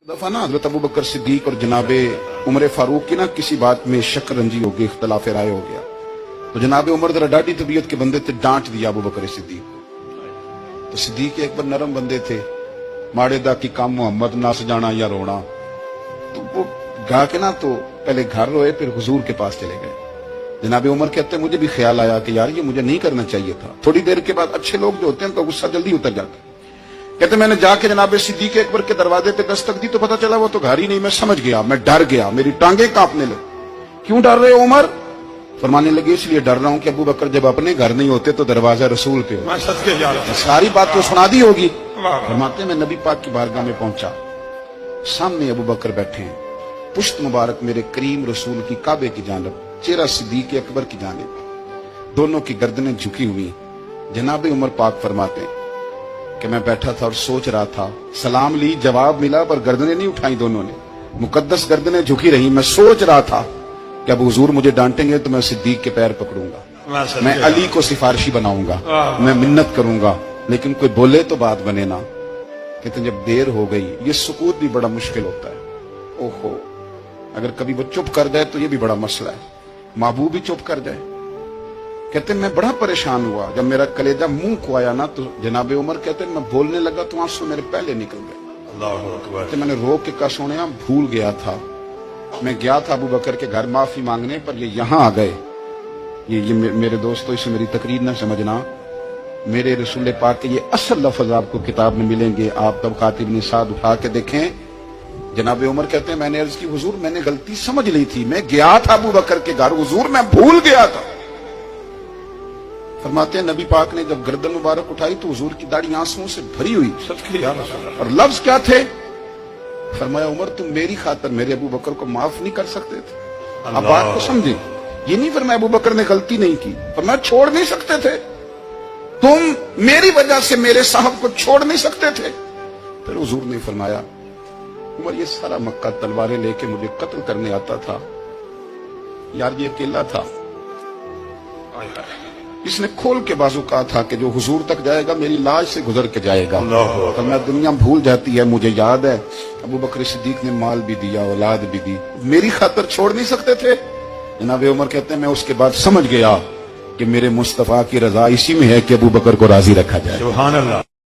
दफा ना हजरत अबू बकर सिद्दीक और जनाबे उमर फारूक की ना किसी बात में शक रंजी हो गई, इख्तलाफ राय हो गया। तो जनाबे उमर जरा डाढ़ी तबीयत के बंदे थे, डांट दिया अबू बकर सिद्दीक को। तो सिद्दीक एक बार नरम बंदे थे, माड़े दा की काम मोहम्मद नस जाना या रोना। तो वो गा के ना तो पहले घर रोए, फिर हुजूर के पास चले गए। जनाबे उमर कहते मुझे भी ख्याल आया कि यार ये मुझे नहीं करना चाहिए था। थोड़ी देर के बाद अच्छे लोग जो होते हैं तो गुस्सा जल्दी उतर जाता है। कहते मैंने जाके जनाबे सिद्दीक अकबर के दरवाजे पे दस्तक दी तो पता चला वो तो घर ही नहीं। मैं समझ गया, मैं डर गया, मेरी टांगे कांपने लगी। क्यों डर रहे हो उमर? फरमाने लगे इसलिए डर रहा हूं कि अबू बकर जब अपने घर नहीं होते तो दरवाजा रसूल पे हो। सारी बात तो सुना दी होगी। फरमाते मैं नबी पाक की बारगाह में पहुंचा, सामने अबू बकर बैठे हैं, पुश्त मुबारक मेरे करीम रसूल की काबे की जानिब, चेहरा सिद्दीक अकबर की जानिब, दोनों की गर्दनें झुकी हुई। जनाबे उमर पाक फरमाते हैं कि मैं बैठा था और सोच रहा था, सलाम ली, जवाब मिला, पर गर्दनें नहीं उठाई दोनों ने, मुकद्दस गर्दनें झुकी रही। मैं सोच रहा था कि अब हुजूर मुझे डांटेंगे तो मैं सिद्दीक के पैर पकड़ूंगा, मैं अली को सिफारिशी बनाऊंगा, मैं मिन्नत करूंगा, लेकिन कोई बोले तो बात बने ना। कहते जब देर हो गई, ये सुकूत भी बड़ा मुश्किल होता है। ओहो, अगर कभी वो चुप कर जाए तो ये भी बड़ा मसला है, महबूब भी चुप कर जाए। कहते मैं बड़ा परेशान हुआ, जब मेरा कलेजा मुंह को आया ना तो जनाबे उमर कहते मैं बोलने लगा तो आंसू मेरे पहले निकल गए। अल्लाहू अकबर। मैंने रो के कहा सोने भूल गया था, मैं गया था अबू बकर के घर माफी मांगने, पर ये यहाँ आ गए। ये मेरे दोस्तों, इसे मेरी तकरीर ना समझना, मेरे रसूल पाक के ये असल लफ्ज आपको किताब में मिलेंगे। आप तब खातिब निसाद उठा के देखें। जनाबे उमर कहते हैं मैंने अर्ज की हुजूर मैंने गलती समझ ली थी, मैं गया था अबू बकर के घर, हुजूर मैं भूल गया था। फरमाते हैं नबी पाक ने जब गर्दन मुबारक उठाई तो हुजूर की दाढ़ी आंसुओं से भरी हुई। और लफ्ज क्या थे? फरमाया उमर तुम मेरी खातर मेरे अबू बकर को माफ नहीं कर सकते थे? आप बात को समझे, ये नहीं फरमाया अबू बकर ने गलती नहीं की, फरमाया छोड़ नहीं सकते थे, तुम मेरी वजह से मेरे साहब को छोड़ नहीं सकते थे। फिर हुजूर ने फरमाया उमर ये सारा मक्का तलवारें लेके मुझे कत्ल करने आता था, यार ये अकेला था, इसने खोल के बाजू कहा था कि जो हुजूर तक जाएगा मेरी लाश से गुजर के जाएगा। तो मैं दुनिया भूल जाती है, मुझे याद है अबू बकर सिद्दीक ने माल भी दिया, औलाद भी दी, मेरी खातर छोड़ नहीं सकते थे। जनाबे उमर कहते हैं मैं उसके बाद समझ गया कि मेरे मुस्तफा की रजा इसी में है कि अबू बकर को राजी रखा जाए। सुभान अल्लाह।